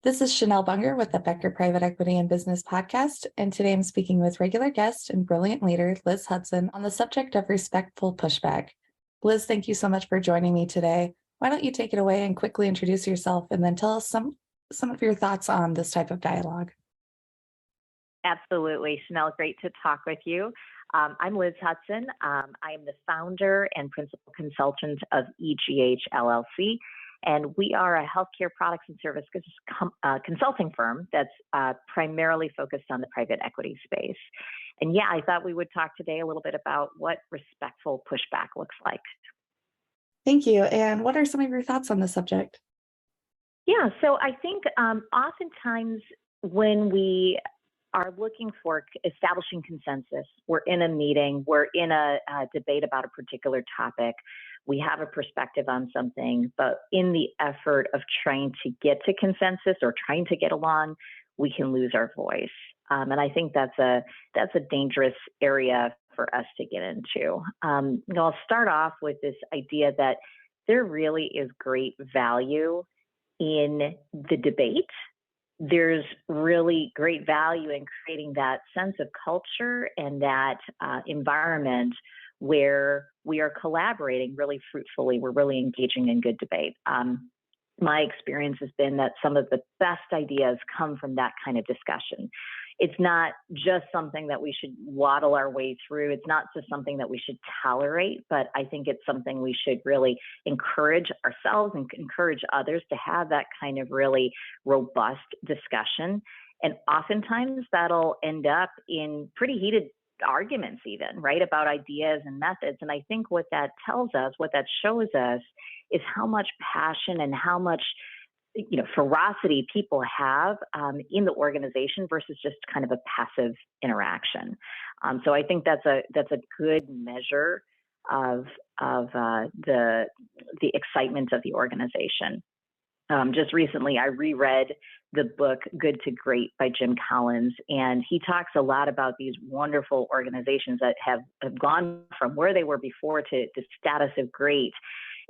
This is Chanel Bunger with the Becker Private Equity and Business Podcast, and today I'm speaking with regular guest and brilliant leader Liz Hutson on the subject of respectful pushback. Liz, thank you so much for joining me today. Why don't you take it away and quickly introduce yourself and then tell us some of your thoughts on this type of dialogue. Absolutely, Chanel, great to talk with you. I'm Liz Hutson. I am the founder and principal consultant of EGH, LLC. And we are a healthcare products and services consulting firm that's primarily focused on the private equity space. And yeah, I thought we would talk today a little bit about what respectful pushback looks like. Thank you. And what are some of your thoughts on the subject? Yeah, so I think oftentimes when we are looking for establishing consensus, we're in a meeting, we're in a debate about a particular topic, we have a perspective on something, but in the effort of trying to get to consensus or trying to get along, we can lose our voice. And I think that's a dangerous area for us to get into. I'll start off with this idea that there really is great value in the debate. There's really great value in creating that sense of culture and that environment where we are collaborating really fruitfully. We're really engaging in good debate. My experience has been that some of the best ideas come from that kind of discussion. It's not just something that we should waddle our way through. It's not just something that we should tolerate, but I think it's something we should really encourage ourselves and encourage others to have that kind of really robust discussion. And oftentimes that'll end up in pretty heated arguments even, right, about ideas and methods. And I think what that tells us, what that shows us is how much passion and how much ferocity people have in the organization versus just kind of a passive interaction. So I think that's a good measure of the excitement of the organization. Just recently, I reread the book Good to Great by Jim Collins, and he talks a lot about these wonderful organizations that have gone from where they were before to the status of great.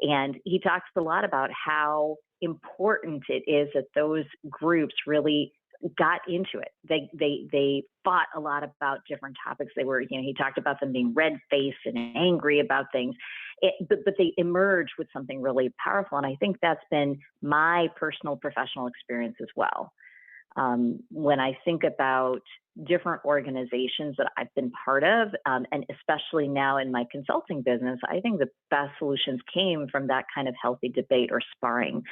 And he talks a lot about how important it is that those groups really got into it. They fought a lot about different topics. They were, he talked about them being red-faced and angry about things, but they emerged with something really powerful. And I think that's been my personal professional experience as well. When I think about different organizations that I've been part of, and especially now in my consulting business, I think the best solutions came from that kind of healthy debate or sparring.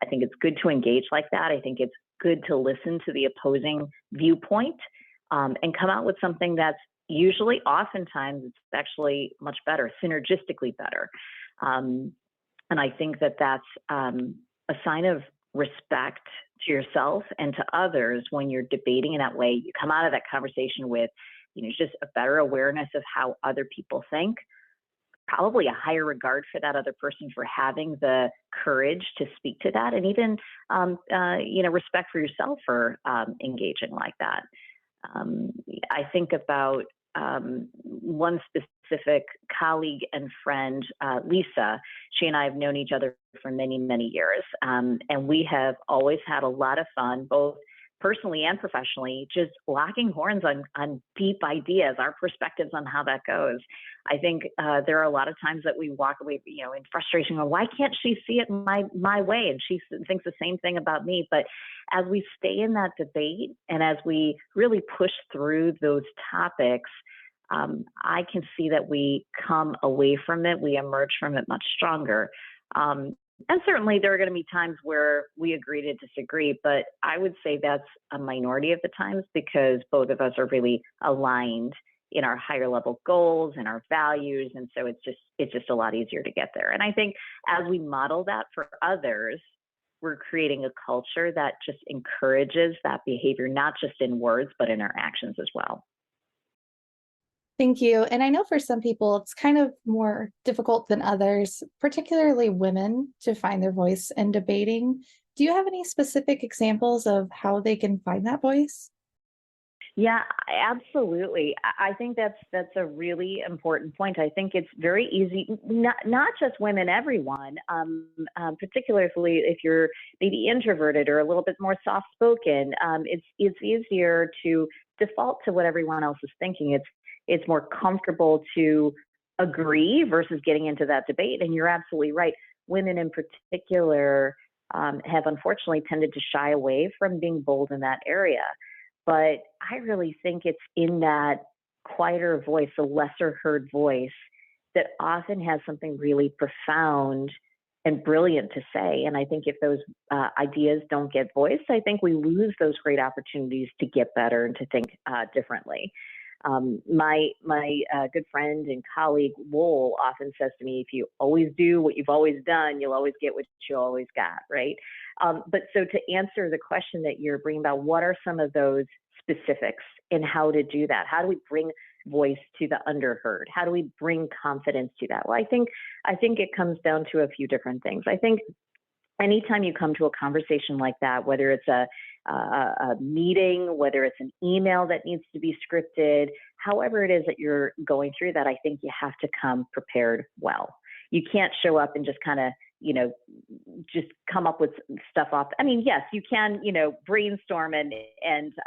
I think it's good to engage like that. I think it's good to listen to the opposing viewpoint and come out with something that's oftentimes, it's actually much better, synergistically better. And I think that that's a sign of respect to yourself and to others when you're debating in that way. You come out of that conversation with, just a better awareness of how other people think, probably a higher regard for that other person for having the courage to speak to that, and even, respect for yourself for engaging like that. I think about one specific colleague and friend, Lisa. She and I have known each other for many, many years. And we have always had a lot of fun, both personally and professionally, just locking horns on deep ideas, our perspectives on how that goes. I think there are a lot of times that we walk away, in frustration, or why can't she see it my way? And she thinks the same thing about me. But as we stay in that debate and as we really push through those topics, I can see that we come away from it, we emerge from it much stronger. And certainly there are going to be times where we agree to disagree, but I would say that's a minority of the times because both of us are really aligned in our higher level goals and our values. And so it's just a lot easier to get there. And I think as we model that for others, we're creating a culture that just encourages that behavior, not just in words, but in our actions as well. Thank you. And I know for some people, it's kind of more difficult than others, particularly women, to find their voice in debating. Do you have any specific examples of how they can find that voice? Yeah, absolutely. I think that's a really important point. I think it's very easy, not just women, everyone, particularly if you're maybe introverted or a little bit more soft spoken. It's easier to default to what everyone else is thinking. It's more comfortable to agree versus getting into that debate. And you're absolutely right. Women in particular have unfortunately tended to shy away from being bold in that area. But I really think it's in that quieter voice, a lesser heard voice, that often has something really profound and brilliant to say. And I think if those ideas don't get voiced, I think we lose those great opportunities to get better and to think differently. My good friend and colleague Lowell often says to me, if you always do what you've always done, you'll always get what you always got, right? But so to answer the question that you're bringing about, what are some of those specifics in how to do that? How do we bring voice to the underheard? How do we bring confidence to that? Well, I think it comes down to a few different things. I think anytime you come to a conversation like that, whether it's a meeting, whether it's an email that needs to be scripted, however it is that you're going through that, I think you have to come prepared well. You can't show up and just kind of, just come up with stuff off. I mean, yes, you can, brainstorm and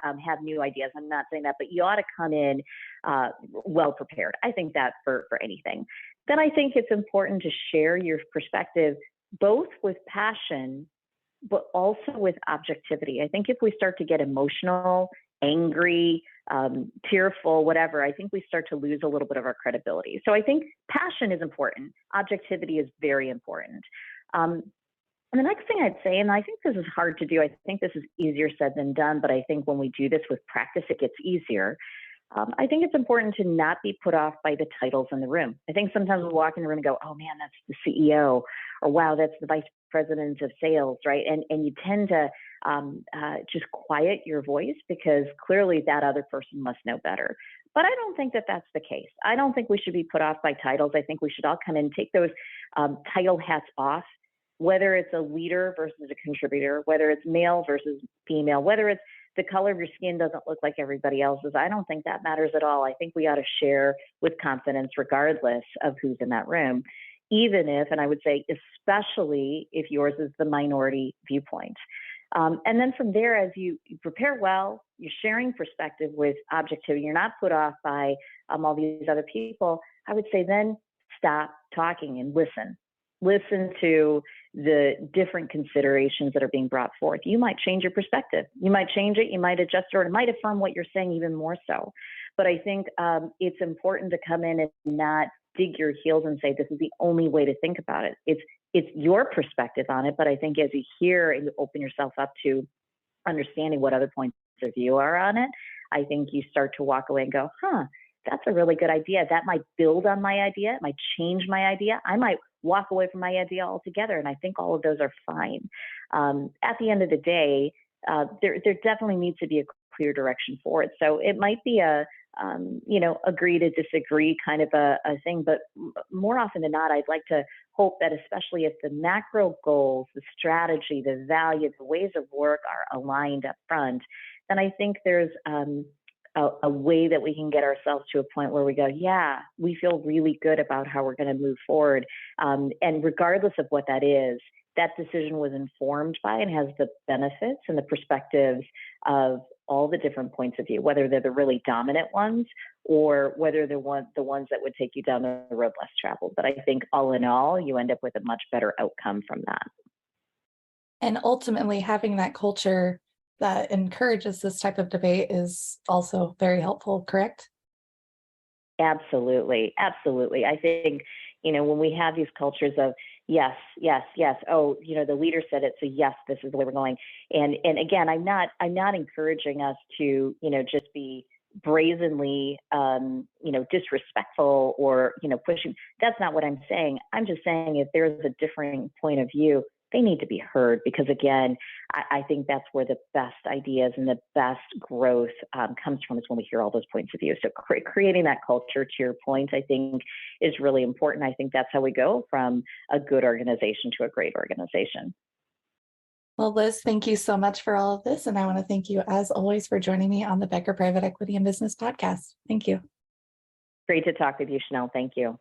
have new ideas. I'm not saying that, but you ought to come in well prepared. I think that for anything. Then I think it's important to share your perspective both with passion, but also with objectivity. I think if we start to get emotional, angry, tearful, whatever, I think we start to lose a little bit of our credibility. So I think passion is important. Objectivity is very important. And the next thing I'd say, and I think this is hard to do, I think this is easier said than done, but I think when we do this with practice, it gets easier. I think it's important to not be put off by the titles in the room. I think sometimes we walk in the room and go, oh man, that's the CEO, or wow, that's the vice president of sales, right? And you tend to just quiet your voice because clearly that other person must know better. But I don't think that that's the case. I don't think we should be put off by titles. I think we should all come in and take those title hats off, whether it's a leader versus a contributor, whether it's male versus female, whether it's the color of your skin doesn't look like everybody else's. I don't think that matters at all. I think we ought to share with confidence regardless of who's in that room, even if, and I would say especially if yours is the minority viewpoint. And then from there, as you prepare well, you're sharing perspective with objectivity, you're not put off by all these other people, I would say then stop talking and listen. Listen to the different considerations that are being brought forth. You might change your perspective. You might change it, you might adjust it, or it might affirm what you're saying even more so. But I think it's important to come in and not dig your heels and say, this is the only way to think about it. It's your perspective on it, but I think as you hear and you open yourself up to understanding what other points of view are on it, I think you start to walk away and go, that's a really good idea. That might build on my idea. It might change my idea. I might walk away from my idea altogether. And I think all of those are fine. At the end of the day, there definitely needs to be a clear direction for it. So it might be a, agree to disagree kind of a thing, but more often than not, I'd like to hope that especially if the macro goals, the strategy, the value, the ways of work are aligned up front, then I think there's a way that we can get ourselves to a point where we go, yeah, we feel really good about how we're going to move forward. And regardless of what that is, that decision was informed by and has the benefits and the perspectives of all the different points of view, whether they're the really dominant ones or whether they're the ones that would take you down the road less traveled. But I think all in all, you end up with a much better outcome from that. And ultimately, having that culture that encourages this type of debate is also very helpful, correct? Absolutely. Absolutely. I think, when we have these cultures of yes, yes, yes, oh, the leader said it, so yes, this is the way we're going. And again, I'm not encouraging us to, just be brazenly, disrespectful or, pushing. That's not what I'm saying. I'm just saying if there's a differing point of view, they need to be heard because again, I think that's where the best ideas and the best growth comes from is when we hear all those points of view. So creating that culture, to your point, I think is really important. I think that's how we go from a good organization to a great organization. Well, Liz, thank you so much for all of this. And I want to thank you, as always, for joining me on the Becker Private Equity and Business podcast. Thank you. Great to talk with you, Chanel. Thank you.